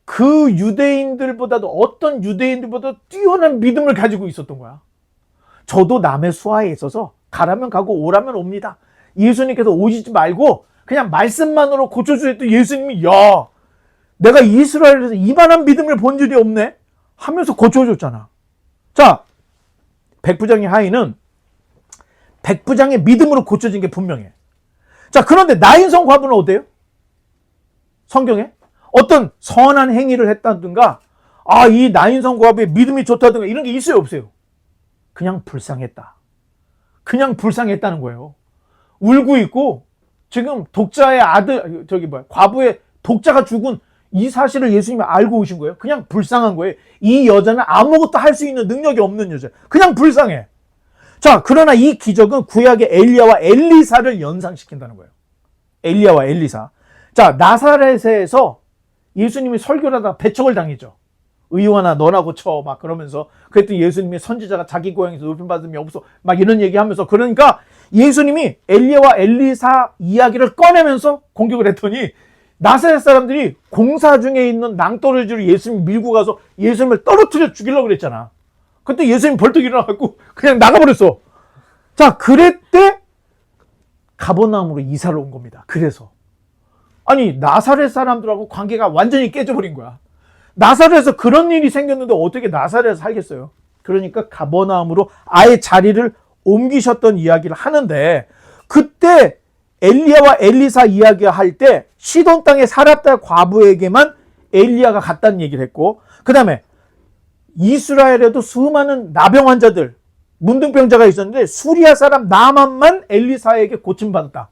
그 유대인들보다도 어떤 유대인들보다 뛰어난 믿음을 가지고 있었던 거야. 저도 남의 수하에 있어서 가라면 가고 오라면 옵니다. 예수님께서 오시지 말고 그냥 말씀만으로 고쳐주셨던 예수님이 야, 내가 이스라엘에서 이만한 믿음을 본 적이 없네 하면서 고쳐줬잖아. 자, 백부장의 하인은 백부장의 믿음으로 고쳐진 게 분명해. 자, 그런데 나인성 과부는 어때요? 성경에 어떤 선한 행위를 했다든가, 이 나인성 과부의 믿음이 좋다든가 이런 게 있어요, 없어요? 그냥 불쌍했다. 그냥 불쌍했다는 거예요. 울고 있고 지금 독자의 아들, 과부의 독자가 죽은 이 사실을 예수님이 알고 오신 거예요. 그냥 불쌍한 거예요. 이 여자는 아무것도 할 수 있는 능력이 없는 여자. 그냥 불쌍해. 자, 그러나 이 기적은 구약의 엘리야와 엘리사를 연상시킨다는 거예요. 엘리야와 엘리사. 자, 나사렛에서 예수님이 설교를 하다가 배척을 당했죠. 의원아 너나 고쳐 막 그러면서, 그랬더니 예수님이 선지자가 자기 고향에서 높임받음이 없어 막 이런 얘기하면서, 그러니까 예수님이 엘리야와 엘리사 이야기를 꺼내면서 공격을 했더니 나사렛 사람들이 공사 중에 있는 낭떠러지로 예수님 밀고 가서 예수님을 떨어뜨려 죽이려고 그랬잖아. 그때 예수님 벌떡 일어나갖고 그냥 나가버렸어. 자, 그랬대 가버나움으로 이사를 온 겁니다. 그래서 아니, 나사렛 사람들하고 관계가 완전히 깨져버린 거야. 나사렛에서 그런 일이 생겼는데 어떻게 나사렛에서 살겠어요? 그러니까 가버나움으로 아예 자리를 옮기셨던 이야기를 하는데, 그때 엘리야와 엘리사 이야기할 때 시돈 땅의 사렙다 과부에게만 엘리야가 갔다는 얘기를 했고, 그 다음에 이스라엘에도 수많은 나병 환자들, 문둥병자가 있었는데 수리아 사람 나만만 엘리사에게 고침받았다.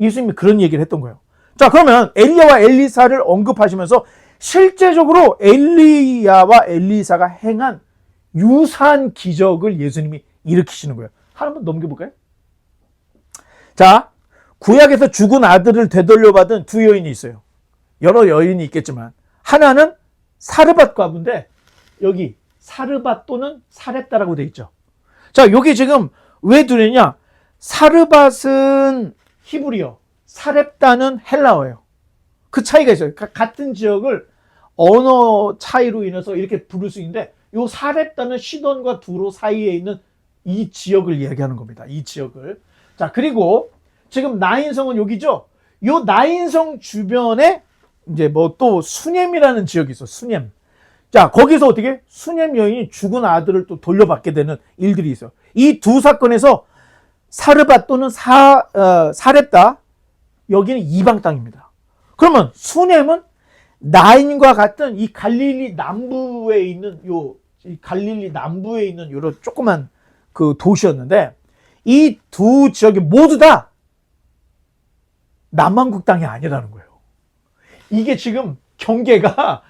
예수님이 그런 얘기를 했던 거예요. 자, 그러면 엘리야와 엘리사를 언급하시면서 실제적으로 엘리야와 엘리사가 행한 유사한 기적을 예수님이 일으키시는 거예요. 한번 넘겨볼까요? 자, 구약에서 죽은 아들을 되돌려받은 두 여인이 있어요. 여러 여인이 있겠지만 하나는 사르밧 과부인데, 여기 사르밧 또는 사렙다라고 되어 있죠. 자, 여기 지금 왜 두느냐? 사르밧은 히브리어, 사렙다는 헬라어예요. 그 차이가 있어요. 같은 지역을 언어 차이로 인해서 이렇게 부를 수 있는데, 이 사렙다는 시돈과 두로 사이에 있는 이 지역을 이야기하는 겁니다. 이 지역을. 자, 그리고 지금 나인성은 여기죠. 이 나인성 주변에 이제 뭐 또 수넴이라는 지역이 있어. 수넴. 자, 거기서 어떻게 수넴 여인이 죽은 아들을 또 돌려받게 되는 일들이 있어요. 이 두 사건에서 사르밧 또는 사렙다, 여기는 이방 땅입니다. 그러면 수넴은 나인과 같은 이 갈릴리 남부에 있는 요런 조그만 그 도시였는데, 이 두 지역이 모두 다 남왕국 땅이 아니라는 거예요. 이게 지금 경계가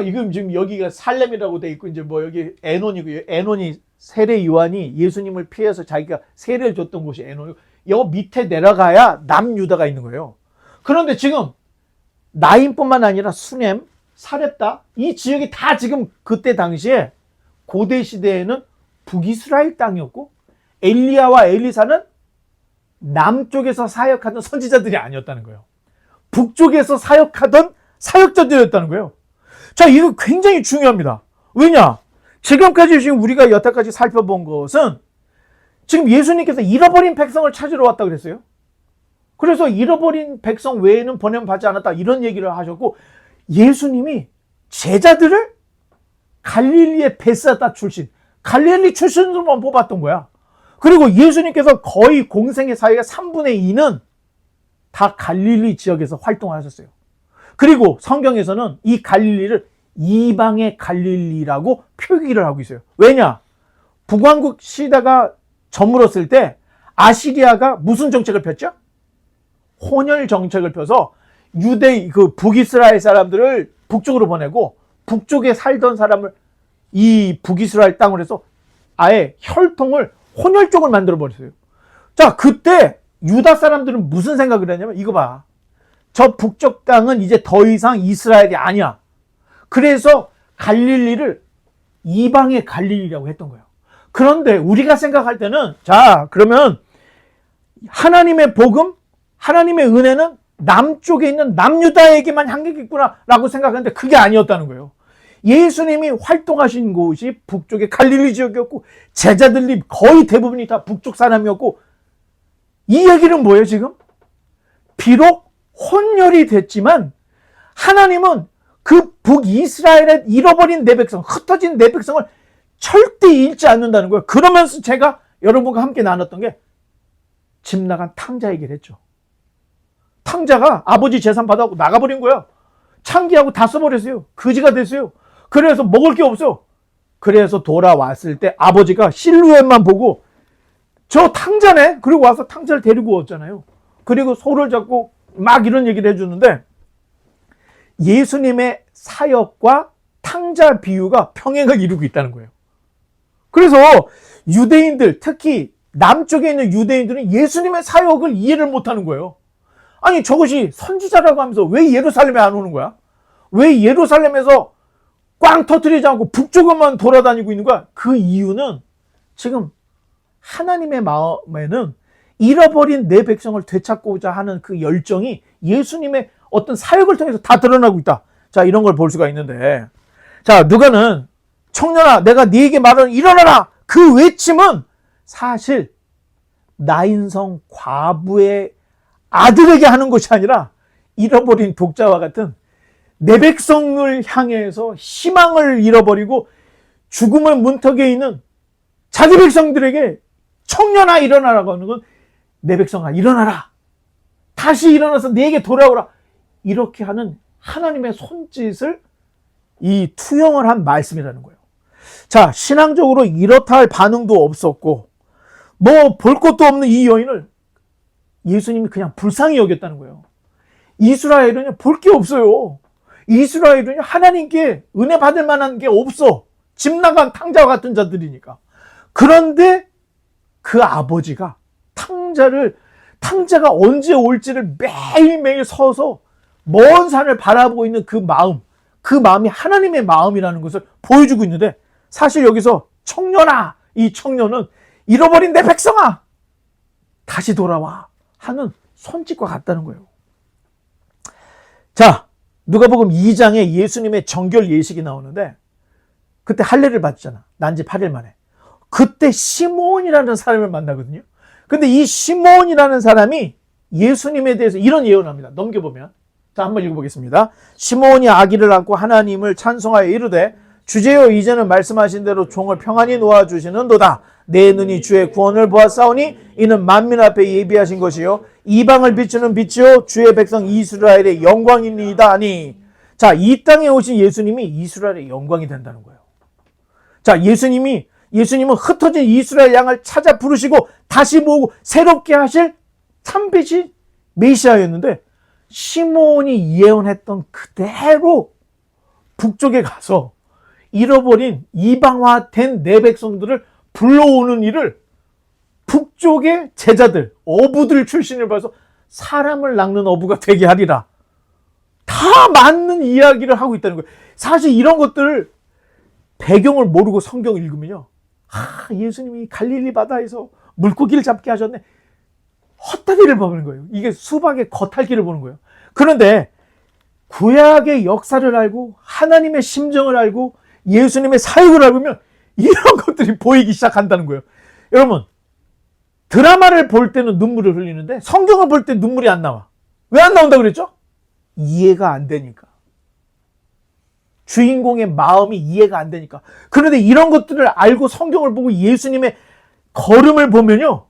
이건 지금 여기가 살렘이라고 돼 있고, 이제 뭐 여기 에논이고요. 에논이 세례 요한이 예수님을 피해서 자기가 세례를 줬던 곳이 에논이고, 여 밑에 내려가야 남유다가 있는 거예요. 그런데 지금 나인뿐만 아니라 수넴, 사렙다, 이 지역이 다 지금 그때 당시에 고대 시대에는 북이스라엘 땅이었고, 엘리야와 엘리사는 남쪽에서 사역하던 선지자들이 아니었다는 거예요. 북쪽에서 사역하던 사역자들이었다는 거예요. 자, 이거 굉장히 중요합니다. 왜냐? 지금까지 지금 우리가 여태까지 살펴본 것은 지금 예수님께서 잃어버린 백성을 찾으러 왔다고 그랬어요. 그래서 잃어버린 백성 외에는 보냄받지 않았다 이런 얘기를 하셨고, 예수님이 제자들을 갈릴리의 베스다 출신, 갈릴리 출신으로만 뽑았던 거야. 그리고 예수님께서 거의 공생의 사회가 3분의 2는 다 갈릴리 지역에서 활동하셨어요. 그리고 성경에서는 이 갈릴리를 이방의 갈릴리라고 표기를 하고 있어요. 왜냐? 북왕국 시대가 저물었을 때 아시리아가 무슨 정책을 폈죠? 혼혈 정책을 펴서 그 북이스라엘 사람들을 북쪽으로 보내고, 북쪽에 살던 사람을 이 북이스라엘 땅으로 해서 아예 혈통을 혼혈 쪽을 만들어 버렸어요. 자, 그때 유다 사람들은 무슨 생각을 했냐면, 이거 봐, 저 북쪽 땅은 이제 더 이상 이스라엘이 아니야. 그래서 갈릴리를 이방의 갈릴리라고 했던 거예요. 그런데 우리가 생각할 때는, 자, 그러면 하나님의 복음, 하나님의 은혜는 남쪽에 있는 남유다에게만 향기겠구나 라고 생각하는데 그게 아니었다는 거예요. 예수님이 활동하신 곳이 북쪽의 갈릴리 지역이었고, 제자들이 거의 대부분이 다 북쪽 사람이었고, 이 얘기는 뭐예요 지금? 비록 혼혈이 됐지만 하나님은 그 북이스라엘의 잃어버린 내 백성, 흩어진 내 백성을 절대 잃지 않는다는 거예요. 그러면서 제가 여러분과 함께 나눴던 게 집 나간 탕자 얘기를 했죠. 탕자가 아버지 재산 받아갖고 나가버린 거야. 창기하고 다 써버렸어요. 거지가 됐어요. 그래서 먹을 게 없어. 그래서 돌아왔을 때 아버지가 실루엣만 보고 저 탕자네? 그리고 와서 탕자를 데리고 왔잖아요. 그리고 소를 잡고 막 이런 얘기를 해주는데, 예수님의 사역과 탕자 비유가 평행을 이루고 있다는 거예요. 그래서 유대인들, 특히 남쪽에 있는 유대인들은 예수님의 사역을 이해를 못하는 거예요. 아니, 저것이 선지자라고 하면서 왜 예루살렘에 안 오는 거야? 왜 예루살렘에서 꽝 터뜨리지 않고 북쪽으로만 돌아다니고 있는 거야? 그 이유는 지금 하나님의 마음에는 잃어버린 내 백성을 되찾고자 하는 그 열정이 예수님의 어떤 사역을 통해서 다 드러나고 있다. 자, 이런 걸 볼 수가 있는데, 자, 누가는 청년아 내가 네게 말하는 일어나라, 그 외침은 사실 나인성 과부의 아들에게 하는 것이 아니라 잃어버린 독자와 같은 내 백성을 향해서 희망을 잃어버리고 죽음의 문턱에 있는 자기 백성들에게 청년아 일어나라고 하는 건, 내 백성아 일어나라, 다시 일어나서 내게 돌아오라, 이렇게 하는 하나님의 손짓을 이 투영을 한 말씀이라는 거예요. 자, 신앙적으로 이렇다 할 반응도 없었고 뭐 볼 것도 없는 이 여인을 예수님이 그냥 불쌍히 여겼다는 거예요. 이스라엘은 볼 게 없어요. 이스라엘은 하나님께 은혜 받을 만한 게 없어. 집 나간 탕자와 같은 자들이니까. 그런데 그 아버지가 탕자가 언제 올지를 매일매일 서서 먼 산을 바라보고 있는 그 마음이 하나님의 마음이라는 것을 보여주고 있는데, 사실 여기서 청년아, 이 청년은 잃어버린 내 백성아 다시 돌아와 하는 손짓과 같다는 거예요. 자, 누가복음 2장에 예수님의 정결 예식이 나오는데, 그때 할례를 받잖아. 난지 8일 만에. 그때 시몬이라는 사람을 만나거든요. 근데 이 시몬이라는 사람이 예수님에 대해서 이런 예언을 합니다. 넘겨보면, 자, 한번 읽어보겠습니다. 시몬이 아기를 안고 하나님을 찬송하여 이르되, 주제여 이제는 말씀하신 대로 종을 평안히 놓아주시는도다. 내 눈이 주의 구원을 보았사오니 이는 만민 앞에 예비하신 것이요 이방을 비추는 빛이요 주의 백성 이스라엘의 영광이니이다 하니. 자, 이 땅에 오신 예수님이 이스라엘의 영광이 된다는 거예요. 자, 예수님은 흩어진 이스라엘 양을 찾아 부르시고 다시 모으고 새롭게 하실 참빛이 메시아였는데, 시몬이 예언했던 그대로 북쪽에 가서 잃어버린 이방화된 내 백성들을 불러오는 일을 북쪽의 제자들, 어부들 출신을 봐서 사람을 낚는 어부가 되게 하리라. 다 맞는 이야기를 하고 있다는 거예요. 사실 이런 것들 배경을 모르고 성경을 읽으면요, 예수님이 갈릴리 바다에서 물고기를 잡게 하셨네, 헛다리를 보는 거예요. 이게 수박의 겉핥기를 보는 거예요. 그런데 구약의 역사를 알고 하나님의 심정을 알고 예수님의 사역을 알면 이런 것들이 보이기 시작한다는 거예요. 여러분, 드라마를 볼 때는 눈물을 흘리는데 성경을 볼 때 눈물이 안 나와. 왜 안 나온다 그랬죠? 이해가 안 되니까. 주인공의 마음이 이해가 안 되니까. 그런데 이런 것들을 알고 성경을 보고 예수님의 걸음을 보면요,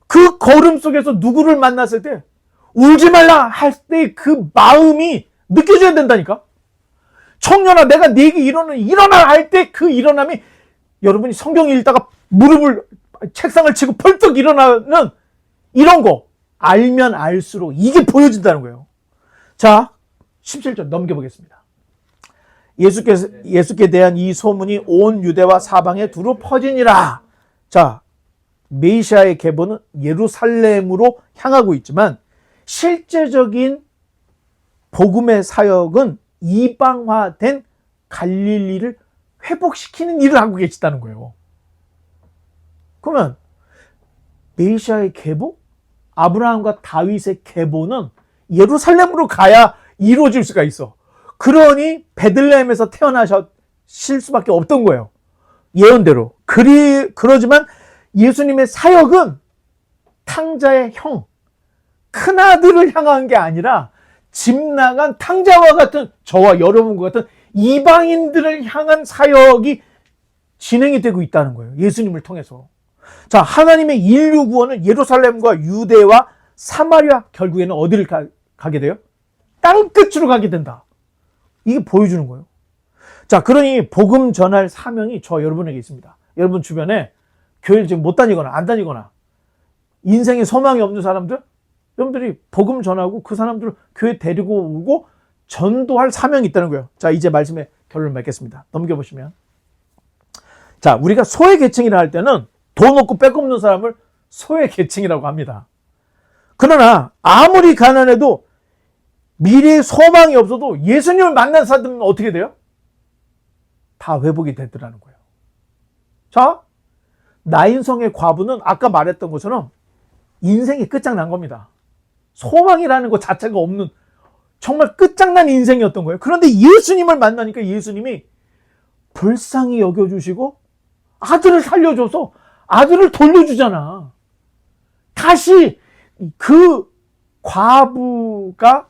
그 걸음 속에서 누구를 만났을 때 울지 말라 할 때 그 마음이 느껴져야 된다니까. 청년아, 내가 네게 일어나 할 때 그 일어남이, 여러분이 성경 읽다가 무릎을 책상을 치고 펄떡 일어나는 이런 거 알면 알수록 이게 보여진다는 거예요. 자, 17절 넘겨보겠습니다. 예수께 대한 이 소문이 온 유대와 사방에 두루 퍼지니라. 자, 메시아의 계보는 예루살렘으로 향하고 있지만 실제적인 복음의 사역은 이방화된 갈릴리를 회복시키는 일을 하고 계시다는 거예요. 그러면 메시아의 계보, 아브라함과 다윗의 계보는 예루살렘으로 가야 이루어질 수가 있어. 그러니 베들레헴에서 태어나실 수밖에 없던 거예요. 예언대로. 그러지만 예수님의 사역은 탕자의 형, 큰아들을 향한 게 아니라 집 나간 탕자와 같은, 저와 여러분과 같은 이방인들을 향한 사역이 진행이 되고 있다는 거예요. 예수님을 통해서. 자, 하나님의 인류 구원은 예루살렘과 유대와 사마리아, 결국에는 어디를 가게 돼요? 땅끝으로 가게 된다. 이게 보여주는 거예요. 자, 그러니 복음 전할 사명이 저 여러분에게 있습니다. 여러분 주변에 교회를 지금 못 다니거나 안 다니거나 인생에 소망이 없는 사람들, 여러분들이 복음 전하고 그 사람들을 교회 데리고 오고 전도할 사명이 있다는 거예요. 자, 이제 말씀의 결론을 맺겠습니다. 넘겨보시면. 자, 우리가 소외 계층이라 할 때는 돈 없고 빼꼼없는 사람을 소외 계층이라고 합니다. 그러나 아무리 가난해도 미래에 소망이 없어도 예수님을 만난 사람들은 어떻게 돼요? 다 회복이 되더라는 거예요. 자, 나인성의 과부는 아까 말했던 것처럼 인생이 끝장난 겁니다. 소망이라는 것 자체가 없는 정말 끝장난 인생이었던 거예요. 그런데 예수님을 만나니까 예수님이 불쌍히 여겨주시고 아들을 살려줘서 아들을 돌려주잖아. 다시 그 과부가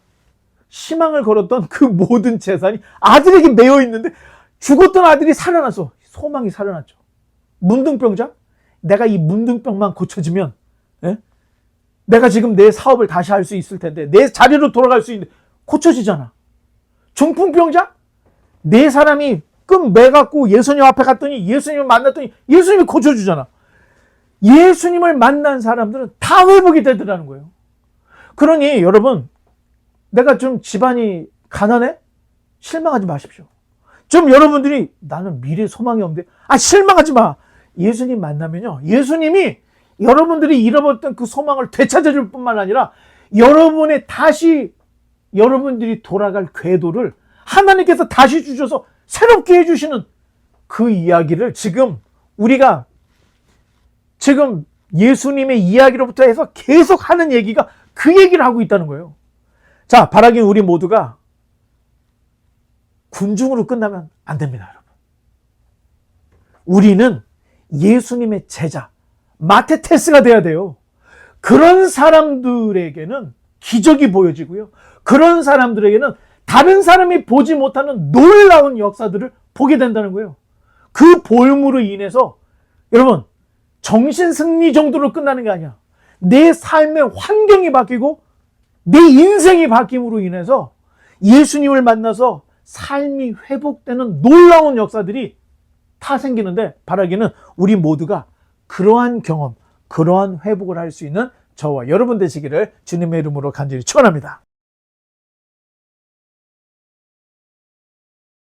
희망을 걸었던 그 모든 재산이 아들에게 매여 있는데 죽었던 아들이 살아났어. 소망이 살아났죠. 문둥병자? 내가 이 문둥병만 고쳐지면, 예? 내가 지금 내 사업을 다시 할 수 있을 텐데, 내 자리로 돌아갈 수 있는데 고쳐지잖아. 중풍병자? 네 사람이 끈 매갖고 예수님 앞에 갔더니 예수님을 만났더니 예수님이 고쳐주잖아. 예수님을 만난 사람들은 다 회복이 되더라는 거예요. 그러니 여러분, 내가 좀 집안이 가난해? 실망하지 마십시오. 좀 여러분들이 나는 미래 소망이 없는데, 실망하지 마. 예수님 만나면요, 예수님이 여러분들이 잃어버렸던 그 소망을 되찾아줄 뿐만 아니라 여러분의 다시 여러분들이 돌아갈 궤도를 하나님께서 다시 주셔서 새롭게 해주시는 그 이야기를 우리가 지금 예수님의 이야기로부터 해서 계속 하는 얘기가 그 얘기를 하고 있다는 거예요. 자, 바라긴 우리 모두가 군중으로 끝나면 안 됩니다, 여러분. 우리는 예수님의 제자, 마테테스가 돼야 돼요. 그런 사람들에게는 기적이 보여지고요. 그런 사람들에게는 다른 사람이 보지 못하는 놀라운 역사들을 보게 된다는 거예요. 그 볼무로 인해서 여러분, 정신승리 정도로 끝나는 게 아니야. 내 삶의 환경이 바뀌고 내 인생이 바뀜으로 인해서 예수님을 만나서 삶이 회복되는 놀라운 역사들이 다 생기는데, 바라기는 우리 모두가 그러한 경험, 그러한 회복을 할 수 있는 저와 여러분 되시기를 주님의 이름으로 간절히 축원합니다.